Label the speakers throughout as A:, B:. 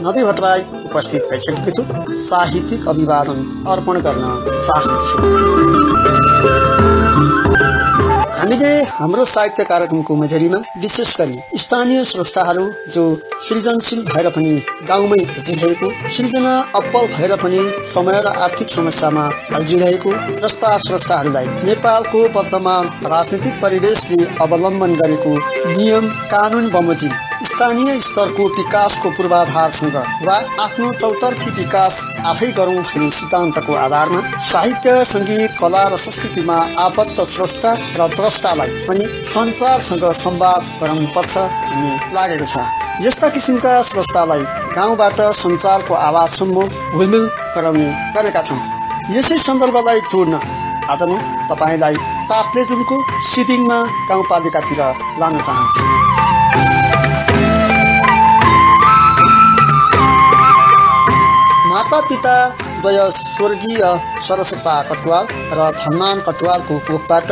A: नदी भट्टराई उपस्थित भइसकेको छु। साहित्यिक अभिवादन अर्पण गर्न चाहन्छु। हामीले हाम्रो साहित्य कार्यक्रमको मझरीमा विशेष गरी स्थानीय स्रष्टाहरू जो सृजनशील भएर पनि गाउँमै बचिरहेको, सृजना अब्बल भएर पनि समय र आर्थिक समस्यामा अल्झिरहेको जस्ता स्रष्टाहरूलाई नेपालको वर्तमान राजनीतिक परिवेशले अवलम्बन गरेको नियम कानून बमोजिम स्थानीय स्तरको विकासको पूर्वाधारसँग वा आफ्नो चौतर्फी विकास आफै गरौं भन्ने सिद्धान्तको आधारमा साहित्य, संगीत, कला र संस्कृतिमा आबद्ध स्रष्टा र द्रष्टालाई पनि संचारसँग संवाद गराउनुपर्छ भन्ने लागेको छ। यस्ता किसिमका स्रष्टालाई गाउँबाट संचारको आवाजसम्म हुलमिल गराउने गरेका छौं। यसै सन्दर्भलाई जोड्न आज म तपाईलाई ताप्लेजुङको सिदिङमा गाउँपालिकातिर लान चाहन्छु। माता पिता द्वय स्वर्गीय सरस्वता कटुवाल र धनमान कटुवालको कोखबाट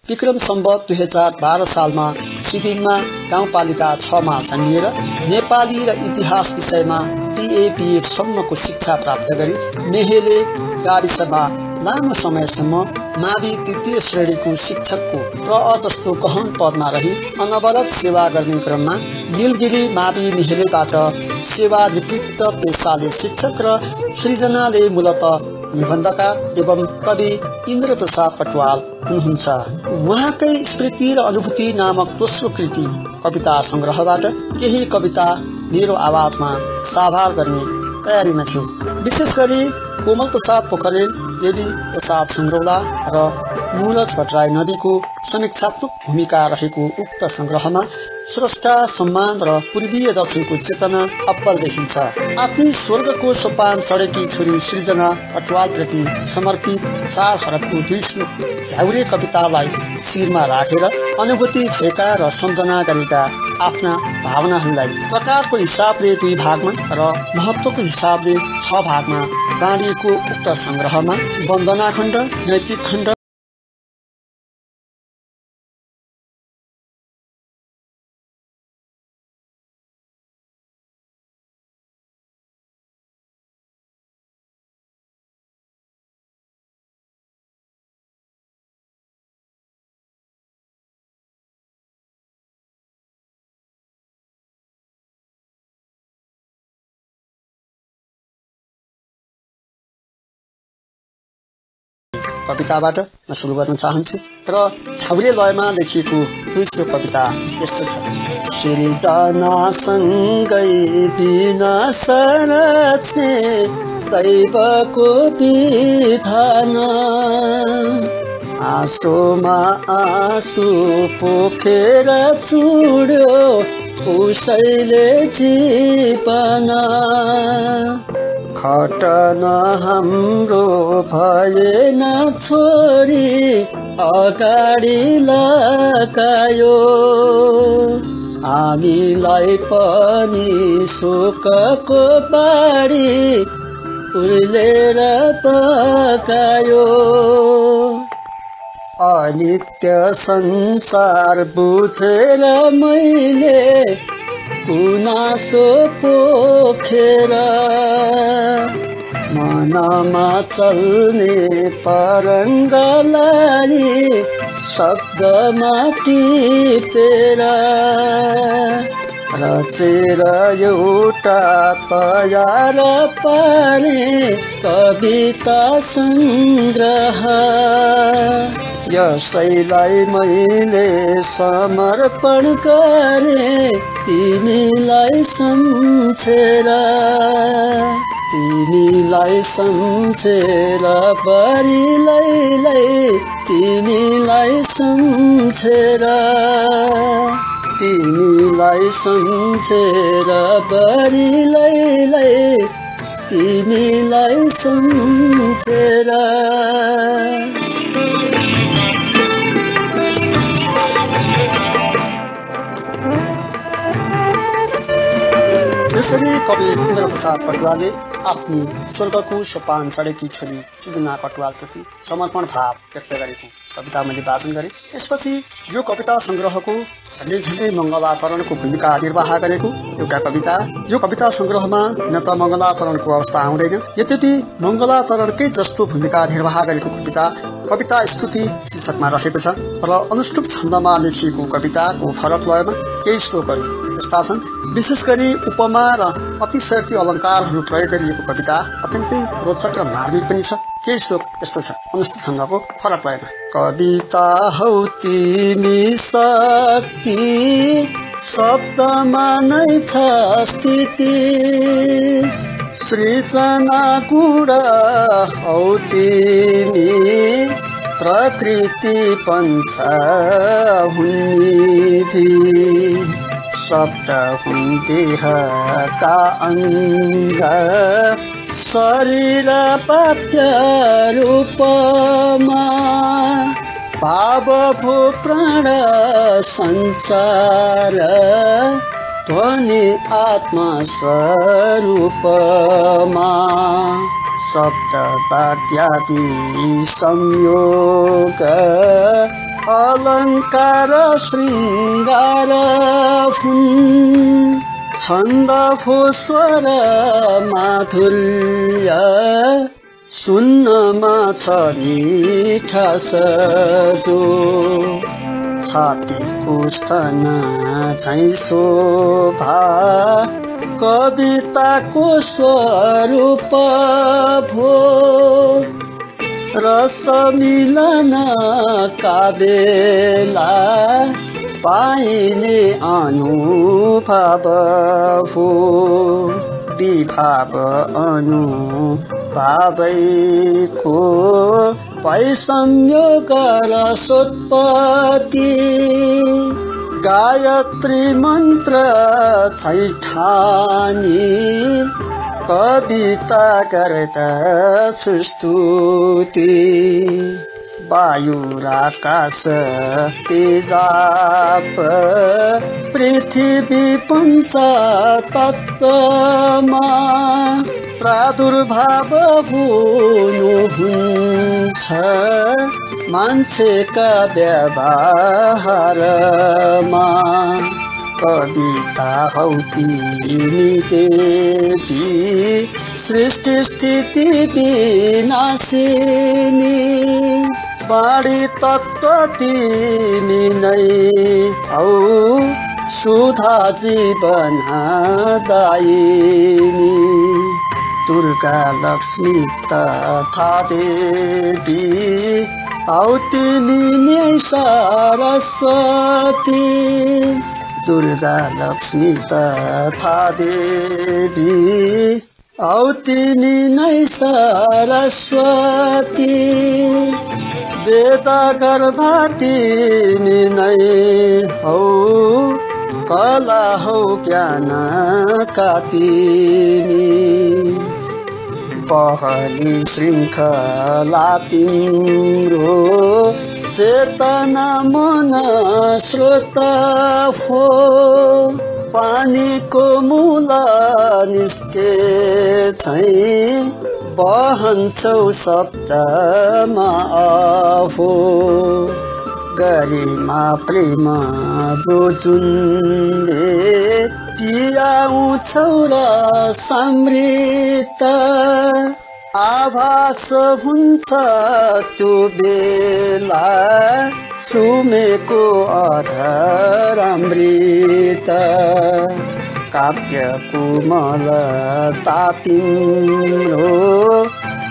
A: विक्रम सम्वत 2012 सालमा सिदिङमा गाउँपालिका 6 मा जन्मिएर नेपाली र इतिहास विषयमा BA BEd सम्मको शिक्षा प्राप्त गरी मेहेले गाविसमा लामो समयसम्म मावि तृतीय श्रेणीको शिक्षकको प्रअ जस्तो गहन पदमा रही अनवरत सेवा गर्ने क्रममा नीलगिरी मावि मेहेलेबाट सेवानिवृत्त पेशाले शिक्षक र सृजनाले मूलत निबन्धकार एवं कवि इन्द्र प्रसाद कटुवाल हुनुहुन्छ। उहाँकै स्मृति र अनुभूति नामक दोस्रो कृति कविता संग्रहबाट केही कविता मेरो आवाजमा साभार गर्ने तयारीमा छु। विशेष गरी कोमल प्रसाद पोखरेल, देवी प्रसाद सुङ्ग्रौला र मुरज भट्टराई नदीको समीक्षात्मक भूमिका रहेको उक्त संग्रहमा स्रष्टा सम्मान र पूर्वीय दर्शनको चेतना अब्बल देखिन्छ। आफ्नै स्वर्गको सोपान चढेकी छोरी सृजना कटुवालप्रति समर्पित 4 हरफको 2 श्लोक झ्याउरे कवितालाई शिरमा राखेर अनुभूति भएका र सम्झना गरेका आफ्ना भावनाहरूलाई प्रकारको हिसाबले 2 भागमा र महत्वको हिसाबले 6 भागमा बाँडिएको उक्त संग्रहमा वन्दना खण्ड, नैतिक खण्ड, कविताबाट म सुरु गर्न चाहन्छु र झ्याउरे लयमा लेखिएको दोस्रो कविता यस्तो छ। सृजनासँगै विनाश रच्ने दैवको विधान, आँसुमा आँसु पोखेर चुड्यो उसैले जीवन, खटन हाम्रो भएन छोरी अगाडि लगायो, हामीलाई पनि शोकको बाढी उर्लेर पकायो। अनित्य संसार बुझेर मैले गुनासो पोखेर मनमा चल्ने तरङ्गलाई शब्दमा टिपेर रचेर एउटा तयार पारे कविता संग्रह, यसैलाई मैले समर्पण गरे तिमीलाई सम्झेर, तिमीलाई सम्झेर बरिलैलै, तिमीलाई सम्झेर, तिमीलाई सम्झेर बरिलैलै, तिमीलाई सम्झेर। त्यसरी कवि इन्द्र प्रसाद कटुवालले आफ्नी स्वर्गको सोपान चढेकी छोरी सृजना कटुवालप्रति समर्पण भाव व्यक्त गरेको कविता मैले वाचन गरेँ। त्यसपछि यो कविता संग्रहको झन्डै मङ्गलाचरणको भूमिका निर्वाह गरेको एउटा कविता। यो कविता संग्रहमा न त मङ्गलाचरणको अवस्था आउँदैन, यद्यपि मङ्गलाचरणकै जस्तो भूमिका निर्वाह गरेको कविता स्तुति शीर्षकमा रहेको छ र अनुष्टुप छन्दमा लेखिएको कविताको फरक लयमा केही श्लोकहरू यस्ता छन्। विशेष गरी उपमा र अतिशयोक्ति अलङ्कारहरू प्रयोग गरिएको कविता अत्यन्तै रोचक र मार्मिक पनि छ। केही श्लोक यस्तो छ अनुष्टुप छन्दको फरक लयमा। कविता हौ तिमी शक्ति, शब्दमा नै छ स्थिति, सृजना गुण हौ तिमी, प्रकृति पञ्च हुन्निधि, शब्द हुन् देहका अङ्ग, शरीर वाक्य रूपमा, भाव भो प्राण संचार, ध्वनि आत्मा स्वरूपमा, शब्द वाक्यादि संयोग, अलङ्कार शृङ्गार हुन्, छन्द भो स्वर माधुर्य, सुन्नमा छ मिठा सजो, छातीको स्तन झैं शोभा, कविताको स्वरूप भो, रस मिलन का बेला, पाइने अनुभव हो, विभाव अनुभवैको भई संयोग रसोत्पत्ति, गायत्री मन्त्र छैठानी, कविता गर्दछु स्तुति, वायु आकाश तेजाप, पृथ्वी पञ्च तत्त्वमा, प्रादुर्भाव हुनुहुन्छ मान्छेका व्यवहारमा, कविता हौ तिमी देवी, सृष्टि स्थिति विनाशिनी, वाणी तत्त्व तिमी नै हौ, सुधा जीवन दायिनी, दुर्गा लक्ष्मी तथा देवी हौ तिमी नै सरस्वती, दुर्गा लक्ष्मी तथा देवी हौ तिमी नै सरस्वती, वेद गर्भा तिमी नै हौ, कला हौ ज्ञान का तिमी, पहली श्रृङ्खला तिम्रो, चेतना मन स्रोत हो, पानीको मूल निस्के छैं, बहन्छौ शब्दमा आफो, गरिमा प्रेम जो जुनले पियाउँछौ र समृत, आभास हुन्छ त्यो बेला, सुमेको अधर अमृत, काव्य कोमलता तिम्रो,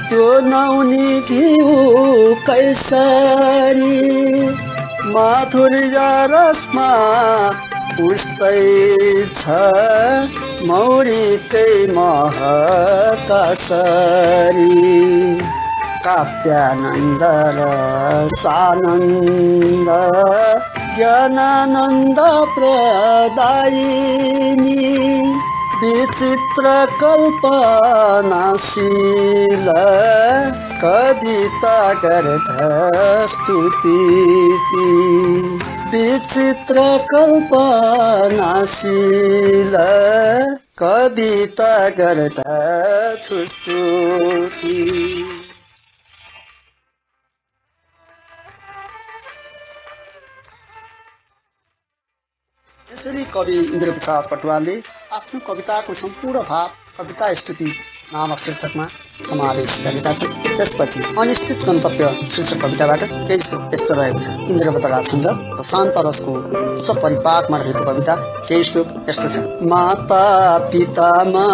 A: त्यो नौनी घिउ कैसरी, माधुर्य रसमा उस्तै छ, मौरीकै महका सरी, काव्यानन्द रसानन्द, ज्ञानानन्द प्रदायिनी, विचित्र कल्पनाशील, कविता गर्द स्तुति, विचित्र कल्पनाशील, कविता गर्दा छु स्तुति। यसरी कवि इन्द्रप्रसाद कटुवालले आफ्नो कविताको सम्पूर्ण भाव कविता स्तुति नामक शीर्षकमा समावेश गरेका छन्। त्यसपछि अनिश्चित गन्तव्य शीर्षक कविताबाट केही यस्तो रहेको छ। इन्द्रवतका छन्द र शान्त रसको उच्च परिपाकमा रहेको कविता केही श्लोक यस्तो छ। माता पितामा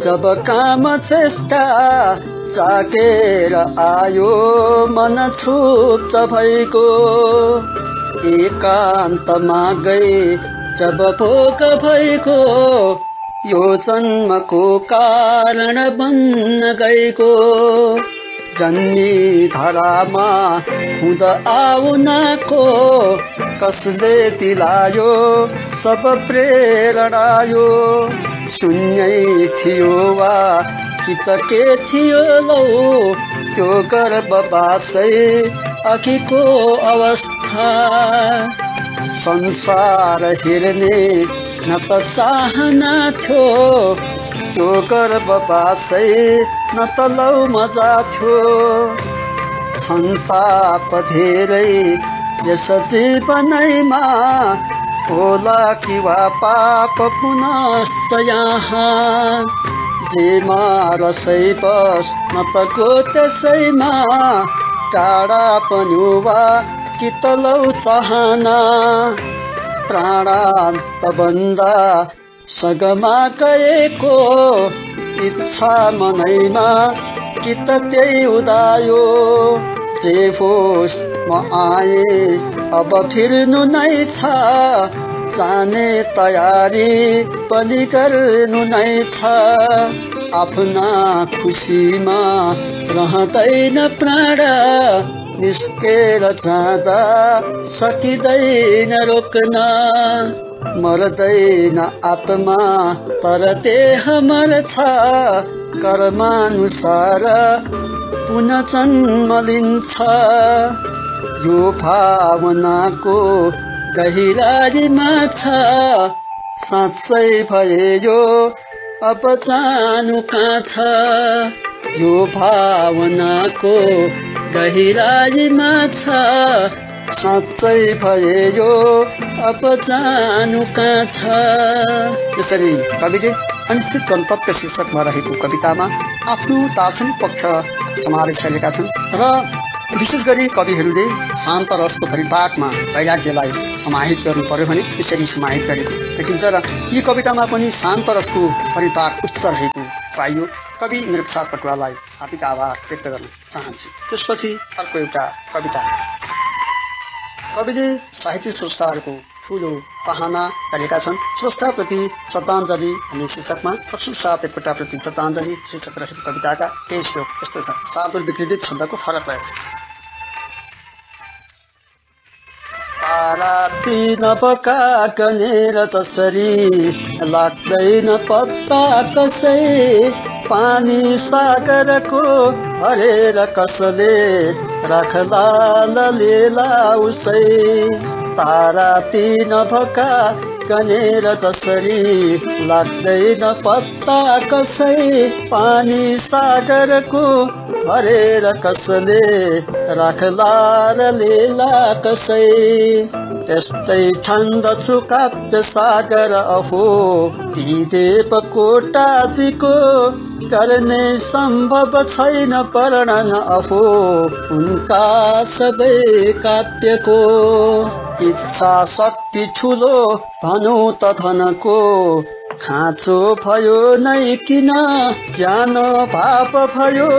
A: जब काम चेष्टा जागेर आयो मन क्षुब्ध भइको, एकान्तमा गए जब भोग भइको, यो जन्मको कारण बन्न गएको, जन्मी धरामा हुँदा आउनको कसले दिलायो सब प्रेरणा यो, शून्यै थियो वा कि त के थियो लौ त्यो गर्भवासै अघिको अवस्था, संसार हेर्ने न त चाहना थियो त्यो गर्भवासै न त लौ मजा थियो, सन्ताप धेरै यस जीवनैमा होला कि वा पाप पुनश्च यहाँ, जेमा रसै बस न त गो त्यसैमा, टाढा पनि वा कि त लौ चाहना, प्राणान्त बन्दा सगमा गएको इच्छा मनैमा कि त त्यही उदायो, जे होस् म आए अब फिर्नु नै छ, जाने तयारी पनि गर्नु नै छ, आफ्ना खुसीमा रहँदैन प्राण, निस्केर जाँदा सकिँदैन रोक्न, मर्दैन आत्मा तर देह मर्छ, कर्मानुसार पुनः जन्म लिन्छ, यो भावनाको गहिराईमा छ, साँच्चै भए यो अब जानु कहाँ छ, यो भावनाको गहिराईमा छ, साँच्चै भए यो अब जानु कहाँ छ। यसरी कविले अनिश्चित गन्तव्य शीर्षकमा रहेको कवितामा आफ्नो दार्शनिक पक्ष समावेश गरेका छन् र विशेष गरी कविहरूले शान्त रसको परिपाकमा वैराग्यलाई समाहित गर्नु पर्यो भने यसरी समाहित गरेको देखिन्छ र यी कवितामा पनि शान्त रसको परिपाक उच्च रहेको पाइयो। कवि इन्द्रप्रसाद कटुवाललाई हार्दिक आभार व्यक्त गर्न चाहन्छु। त्यसपछि अर्को एउटा कविता। कविले साहित्य स्रष्टाहरूको ठूलो चाहना गरेका छन्। स्रष्टाप्रति श्रद्धाञ्जली भन्ने शीर्षकमा अक्सु साथ एकपटाप्रति श्रद्धाञ्जली शीर्षक रहेको कविताका केही श्लोक यस्तो छ। शार्दूल विक्रीडित छन्दको फरक रहेको। तारा तीन बका गनेर जसरी लाग्दैन पत्ता कसै, पानी सागरको हरेर कसले राखला ललेला उसै। तारा तीन भका गनेर जसरी लाग्दैन पत्ता कसै, पानी सागरको हरेर कसले राखला ललेला कसै। त्यस्तै ठान्दछु काव्य सागर अहो ती देव कोटाजीको, गर्ने सम्भव छैन वर्णन अहो उनका सबै काव्यको। इच्छा शक्ति ठुलो भनौँ त धनको, खाँचो भयो नै किन ज्ञान भाव भयो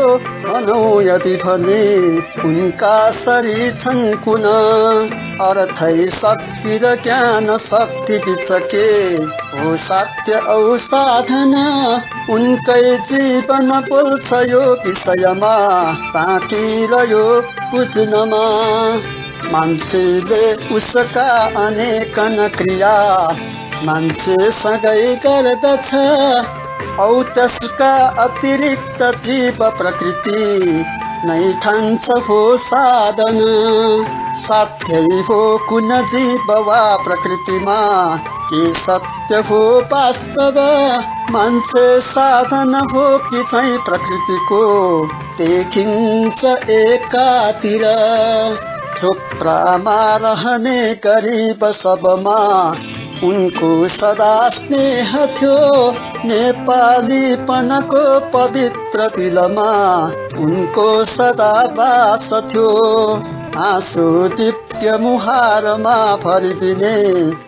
A: भनौँ यदि भने उनका शरीर छन् कुन। अर्थै शक्ति र ज्ञान शक्ति बिचके हो साध्य औ साधना, उनकै जीवन बोल्छ यो विषयमा बाँकी रह्यो बुझ्नमा। मान्छेले उसका अनेकन क्रिया मान्छेसँगै गर्दछ, औ त्यसका अतिरिक्त जीव प्रकृति नै ठान्छ हो साधना। साध्यै हो कुन जीव वा प्रकृतिमा के सत्य हो वास्तव, मान्छे साधन हो कि चाहिँ प्रकृतिको, देखिन्छ एकातिर। थुप्रामा रहने गरिब सबमा उनको सदा स्नेह थियो, नेपालीपनको पवित्र दिलमा उनको सदा बास थियो। आँसु दिव्य मुहारमा भरिदिने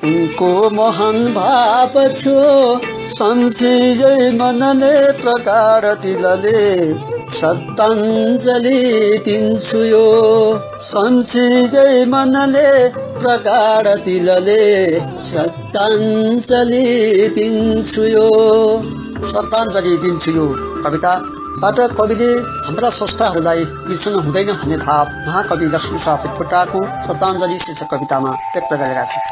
A: उनको महान भाव थियो। सम्झिए मनले प्रगाढ दिलले श्रद्धाञ्जली दिन्छु यो। सम्झिए मनले प्रगाढ दिलले श्रद्धाञ्जली दिन्छु यो। श्रद्धाञ्जली दिन्छु यो कविताबाट कविले हाम्रा संस्थाहरूलाई बिर्सन हुँदैन भन्ने भाव महाकवि लक्ष्मीप्रसाद देवकोटाको श्रद्धाञ्जली शीर्षक कवितामा व्यक्त गरेका छन्।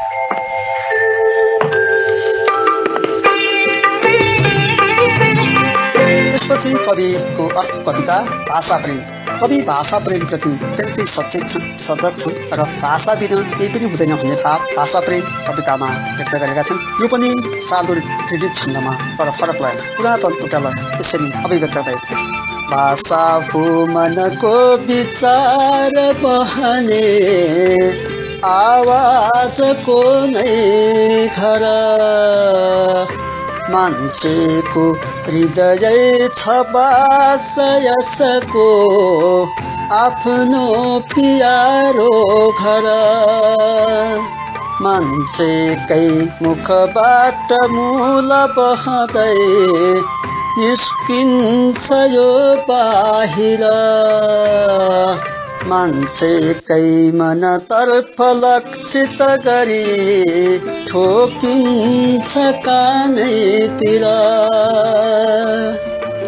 A: त्यसपछि कविको अर्को कविता भाषा प्रेम। कवि भाषा प्रेम प्रति अत्यन्तै सचेत छन्, सजग छन् र भाषा बिना केही पनि हुँदैन भन्ने भाव भाषा प्रेम कवितामा व्यक्त गरेका छन्। यो पनि सादुर क्रेडिट छन्दमा तर फरक लय पुरातन एउटा लय यसरी अभिव्यक्त भएको छ। भाषा हो मनको विचार बहने आवाजको नै घर, मान्छेको हृदय छ बास यसको आफ्नो प्यारो घर। मान्छेकै मुखबाट मूल बहदै निस्किन्छ यो बाहिर, मान्छेकै मनतर्फ लक्षित गरी ठोकिन्छ कानैतिर।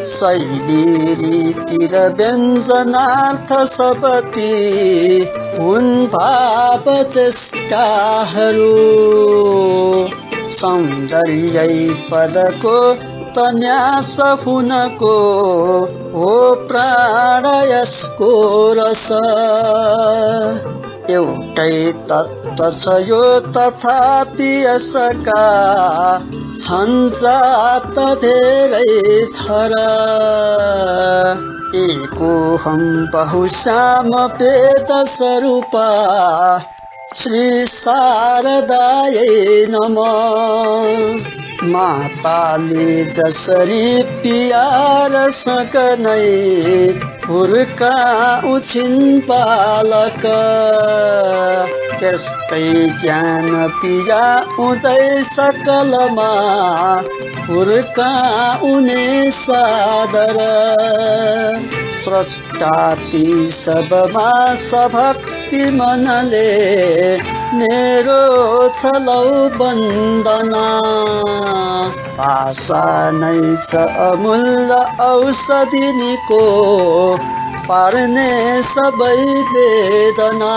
A: शैली रीति र व्यञ्जनार्थ सबती हुन् भाव चेष्टाहरू, सौन्दर्य पदको तन्यास हुनको हो प्राण यसको रस। एउटै तत्त्व छ यो तथापि यसका छन् जात धेरै थर। एको हम बहुश्याम वेद स्वरूपा श्री शारदायै नमः। माताले जसरी पियारसँग नै हुर्काउँछिन् बालक, त्यस्तै ज्ञान पियाउँदै सकलमा हुर्काउने सादर। स्रष्टाति सबमा सभक्ति मनले मेरो छ लौ वन्दना। भाषा नै छ अमूल्य औषधि निको पार्ने सबै वेदना।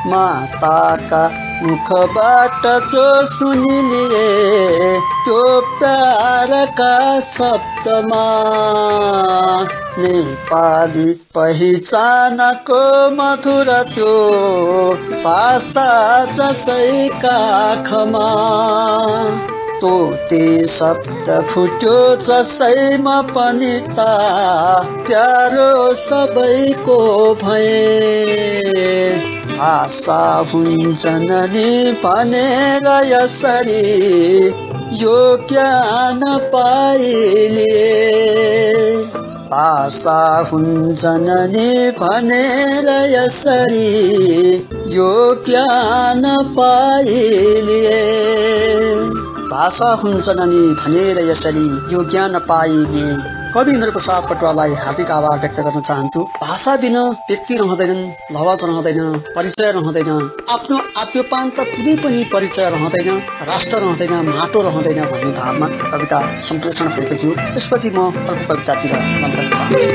A: माताका मुखबाट जो सुनिलिए त्यो प्यारका शब्दमा, नेपाली पहिचानको मधुर त्यो भाषा जसै काखमा। तोते शब्द फुट्यो जसैमा पनि ता प्यारो सबैको भए। भाषा हुन् जननी भनेर यसरी यो ज्ञान पाइलिए। भाषा हुन् जननी भनेर यसरी यो ज्ञान पाइलिए। भाषा हुन् जननी भनेर यसरी यो ज्ञान पाइलिए। कवि इन्द्रप्रसाद कटुवाललाई हार्दिक आभार व्यक्त गर्न चाहन्छु। भाषा बिना व्यक्ति रहँदैनन्, लवज रहँदैन, परिचय रहँदैन, आफ्नो आत्मपान्त कुनै पनि परिचय रहँदैन, राष्ट्र रहँदैन, माटो रहँदैन भन्ने भावमा कविता सम्प्रेषण भएको थियो। त्यसपछि म अर्को कवितातिर लम्बन चाहन्छु।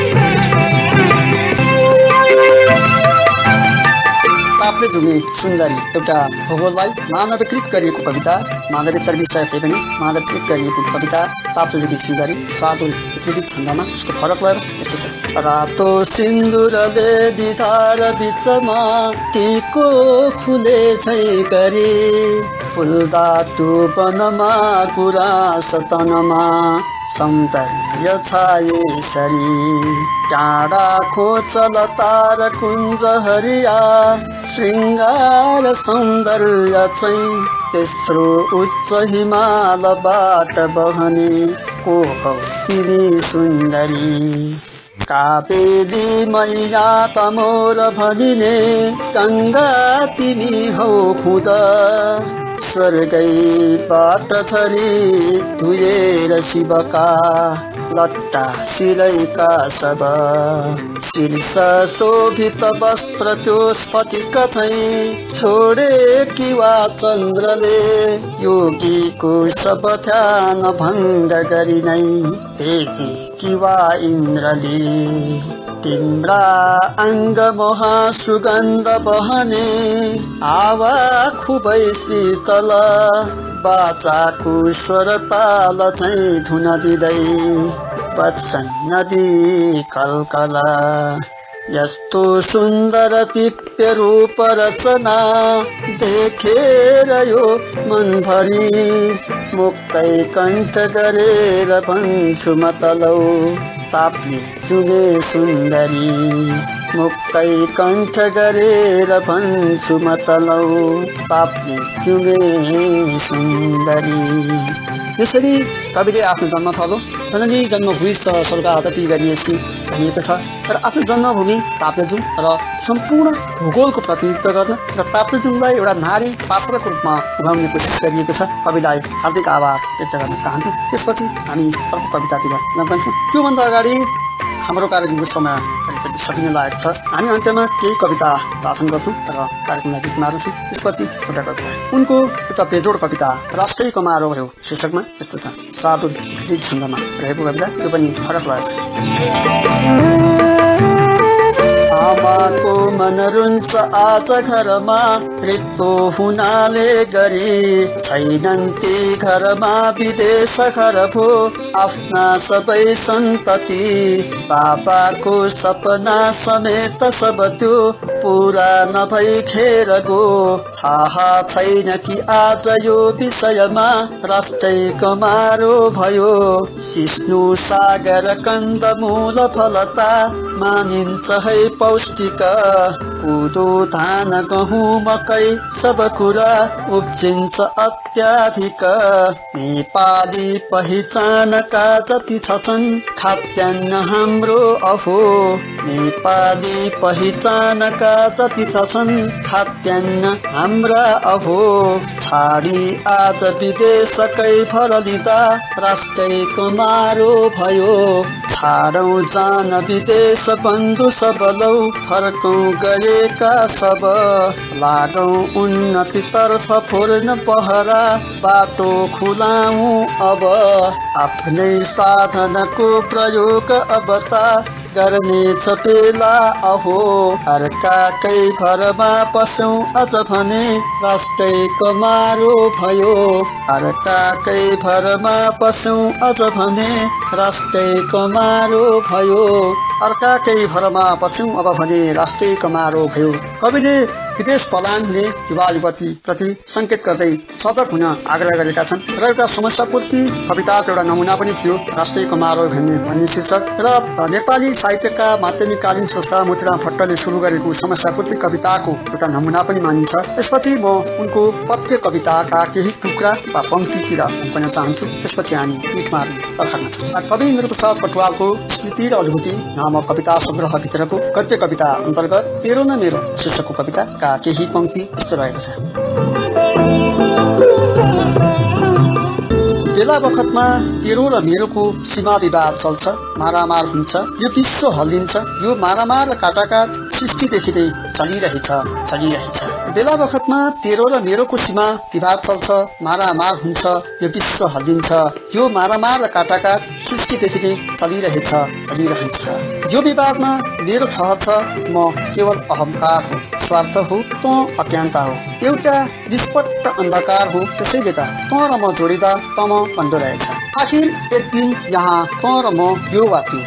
A: ताप्लेजुङे सुन्दरी एउटा भूगोललाई मानवीकृत गरिएको कविता, मानवीयता विषयले पनि मानवीकृत गरिएको कविता ताप्लेजुङे सुन्दरी साधु विकृत छन्दमा उसको फरक लय यस्तो छ। रातो सिन्दुरले दिधार बिचमा टिको खुले छै गरी फुल्दा तु वनमा गुराँस तनमा सौन्दर्य छाए सरी टाढा खोचल तार कुञ्ज हरिया श्रृङ्गार सौन्दर्य चाहिँ तेस्रो उच्च हिमालबाट बहने को हौ तिमी सुन्दरी काबेली मैया तमोर भनिने गङ्गा तिमी हौ खुद स्वर्गैबाट झरी धुएर शिवका लट्टा सिलैका सब शीर्ष शोभित वस्त्र त्यो स्फटिक चाहिँ छोडे किवा चन्द्रले योगीको सब ध्यान भङ्ग गरी नै भेजी किवा इन्द्रले तिम्रा अङ्ग मोहा सुगन्ध बहने आवा खुबै शीतल बाचाको स्वर ताल चाहिँ धुन दिँदै बच्चन नदी कलकला यस्तो सुन्दर दिव्य रूप रचना देखेर यो मनभरि मुक्तै कण्ठ गरेर भन्छु म तलौ ताप्लेजुङे सुन्दरी मुक्तै कण्ठ गरेर भन्छु म तलौ ताप्लेजुङे सुन्दरी। यसरी कविले आफ्नो जन्मथलो जननी जन्मभूमि स्वर्गादपि गरिएसी भनिएको छ र आफ्नो जन्मभूमि ताप्लेजुङ र सम्पूर्ण भूगोलको प्रतिनिधित्व गर्न र ताप्लेजुङलाई एउटा नारी पात्रको रूपमा उभाउने कोसिस गरिएको छ। कविलाई हार्दिक आभार व्यक्त गर्न चाहन्छु। त्यसपछि हामी अर्को कवितातिर लम्कन्छौँ। त्योभन्दा अगाडि हाम्रो कार्यक्रमको समय सकिन लागेको छ। हामी अन्त्यमा केही कविता वाचन गर्छौँ र कार्यक्रमलाई गीत मार्छौँ। त्यसपछि एउटा कविता उनको एउटा बेजोड कविता राष्ट्रिय कमारो भयो शीर्षकमा यस्तो छ। साधु विकृत छन्दमा रहेको कविता, यो पनि फरक लयमा। आमाको मन रुन्छ आज घरमा रित्तो हुनाले गरी छैनन् ती घरमा विदेश घर भो आफ्ना सबै सन्तति बाबाको सपना समेत सब त्यो पुरा नभई खेर गो थाहा छैन कि आज यो विषयमा राष्ट्रै कमारो भयो सिस्नु सागर कन्द मूल फलता मानिन्छ है पौष्टिक कोदो धान गहुँ मकै सब कुरा उब्जिन्छ अत्याधिक नेपाली पहिचानका जति छन् खाद्यान्न हाम्रो अहो नेपाली पहिचानका जति छन् खाद्यान्न हाम्रा अहो छाडी आज विदेशकै भर लिँदा राष्ट्रै कमारो भयो छाडौँ जान विदेश बन्धु सबलौ फर्कौँ गएका सब लागौँ उन्नतितर्फ फोर्न पहरा बाटो खुलाउँ अब आफ्नै साधनको प्रयोग अब त गर्नेछ बेला अहो अर्काकै भरमा पस्यौं अझ भने राष्ट्रै कमारो भयो अर्काकै भरमा पस्यौं अझ भने राष्ट्रै कमारो भयो अर्काकै भरमा पस्यौं अब भने राष्ट्रै कमारो भयो। कविले विदेश पलायन हुने युवा युवती प्रति संकेत गर्दै सतर्क हुन आग्रह गरेका छन् र एउटा समस्या पूर्ति कविताको एउटा नमुना पनि थियो राष्ट्रिय कमारो भन्ने शीर्षक र नेपाली साहित्यका माध्यमिककालीन संस्था मोतीराम भट्टले सुरु गरेको समस्या पूर्ति कविताको एउटा नमुना पनि मानिन्छ। यसपछि म उनको पद्य कविताका केही टुक्रा वा पंक्तितिर पढ्न चाहन्छु। त्यसपछि हामी गीतमा तर्खरमा छौँ। कवि इन्द्रप्रसाद कटुवालको स्मृति र अनुभूति नामक कविता संग्रह भित्रको गद्य कविता अन्तर्गत तेरो न मेरो शीर्षकको कविता का केही पंक्ति यस्तो रहेको छ। बेला बखतमा तेरो र मेरोको सीमा विवाद चल्छ, मारामार हुन्छ, यो विश्व हल्लिन्छ। यो मारामार र काटाकाट सृष्टिदेखि नै चलिरहेछ। बेला बखतमा तेरो र मेरोको सीमा विवाद चल्छ, मारामार हुन्छ, यो विश्व हल्लिन्छ। यो मारामार र काटाकाट सृष्टिदेखि नै चलिरहन्छ। यो विवादमा मेरो ठहर छ, म केवल अहंकार हो, स्वार्थ हो, तँ अज्ञानता हो, एउटा निष्पट्ट अन्धकार हो। त्यसैले त तँ र म जोडिँदा तँ म बन्दो रहेछ। आखिर एक दिन यहाँ तँ र म यो वा त्यो,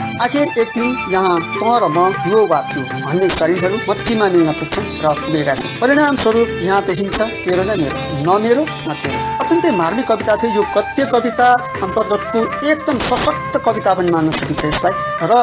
A: भन्ने शरीरहरू मट्टीमा मिल्न पुग्छन् र पुगेका छन्। परिणाम स्वरूप यहाँ देखिन्छ तेरो न मेरो, न मेरो न तेरो। अत्यन्तै मार्मिक कविता थियो यो। गद्य कविता अन्तर्गतको एकदम सशक्त कविता पनि मान्न सकिन्छ यसलाई। र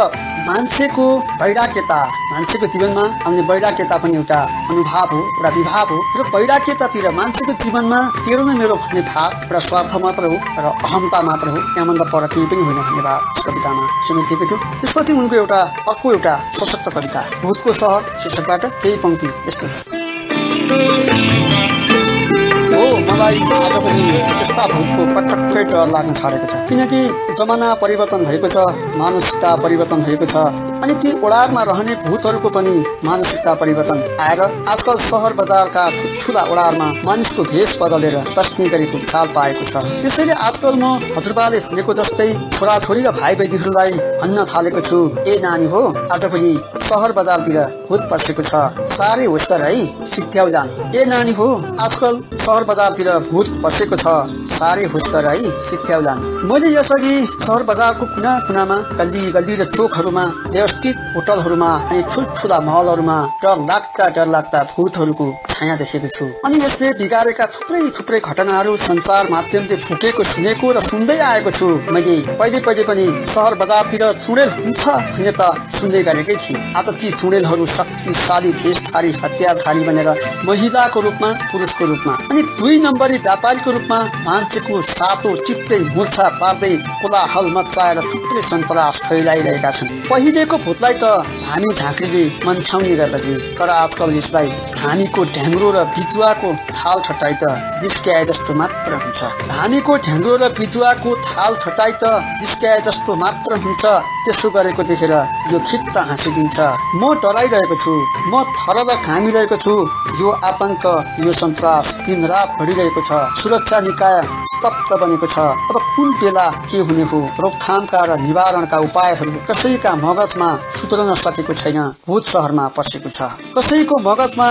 A: मान्छेको वैराग्यता, मान्छेको जीवनमा आउने वैराग्यता पनि एउटा अनुभाव हो, एउटा विभाव हो। र वैराग्यतातिर मान्छेको जीवनमा तेरो न मेरो भन्ने भाव एउटा स्वार्थ मात्र हो र अहमता मात्र हो, त्यहाँभन्दा पर केही पनि होइन भन्ने भाव यस कवितामा समेटिएको थियो। त्यसपछि उनको अर्को एउटा सशक्त कविता भूतको सहर शीर्षकबाट केही पंक्ति यस्तो छ। मलाई आज पनि त्यस्ता भूतको पटक्कै डर लाग्न छाडेको छ, किनकि जमाना परिवर्तन भएको छ, मानसिकता परिवर्तन भएको छ, अनि ती ओडारमा रहने भूतहरूको पनि मानसिकता परिवर्तन आएर आजकल सहर बजारका ठुला ओडारमा मानिसको भेष बदलेर बस्ने गरेको चाल पाएको छ। त्यसैले आजकल म हजुरबाले भनेको जस्तै छोराछोरी र भाइ बहिनीहरूलाई भन्न थालेको छु, ए नानी हो, आज पनि सहर बजारतिर भूत पसेको छ, साह्रै होस् गर है, सिध्याउ जाने। ए नानी हो, आजकल सहर बजारतिर भूत पसेको छ, साह्रै होस् गर है, सिध्याउ जाने। मैले यसअघि सहर बजारको कुना कुनामा, गल्ली गल्ली र चोकहरूमा, व्यवस्थित होटलहरूमा अनि ठुल्ठुला महलहरूमा डर लाग्दा भूतहरूको छाया देखेको छु। अनि यसले बिगारेका थुप्रै घटनाहरू सञ्चार माध्यमले फुकेको सुनेको र सुन्दै आएको छु। मैले पहिले पनि सहर बजारतिर चुडेल हुन्छ भन्ने त सुन्दै गरेकै थिएँ। आज ती चुडेलहरू शक्तिशाली भेषधारी हतियारधारी बनेर महिलाको रूपमा, पुरुषको रूपमा अनि 2 नम्बरी व्यापारीको रूपमा मान्छेको सातो टिप्दै मुर्छा पार्दै कोलाहल मचाएर थुप्रै सन्तास फैलाइरहेका छन्। पहिलेको भूतलाई त धामी झाँक्रीले मन्छाउने गर्दथे, तर आजकल यसलाई धामीको ढ्याङ्ग्रो र बिजुवाको थाल ठटाइ त जिस्क्याए जस्तो मात्र हुन्छ। धामीको ढ्याङ्ग्रो र बिजुवाको थाल ठटाइ त जिस्क्याए जस्तो मात्र हुन्छ। त्यसो गरेको देखेर यो खित्त हाँसिदिन्छ। म डराइरहेको छु, म थरर घामिरहेको छु। यो आतंक, यो सन्तास दिनरात बढिरहेको छ। सुरक्षा निकाय स्तब्ध बनेको छ। अब कुन बेला के हुने हो? रोकथामका र निवारणका उपायहरू कसैका मगजमा सुत्न सकेको छैन, भूत सहरमा पसेको छ। कसैको मगजमा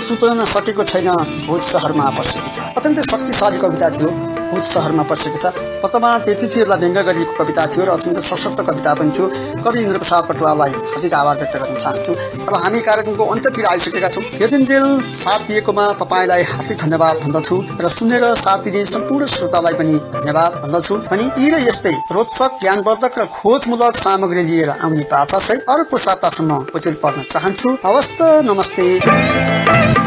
A: सुत्न सकेको छैन, भूत सहरमा पसेको छ। अत्यन्तै शक्तिशाली कविता थियो, भूत सहरमा पसेको छ। वर्तमान व्यक्तित्वहरूलाई व्यङ्ग गरिएको कविता थियो र अत्यन्त सशक्त कविता पनि थियो। कवि इन्द्रप्रसाद कटुवाललाई हार्दिक आभार व्यक्त गर्न चाहन्छु। अब हामी कार्यक्रमको अन्त्यतिर आइसकेका छौँ। यतिन्जेल साथ दिएकोमा तपाईँलाई हार्दिक धन्यवाद भन्दछु र सुनेर साथ दिने सम्पूर्ण श्रोतालाई पनि धन्यवाद भन्दछु। अनि यी र यस्तै रोचक, ज्ञानवर्धक र खोजमूलक सामग्री लिएर आउने पाछा अर्को सातासम्म उचित पर्न चाहन्छु। हवस् त, नमस्ते।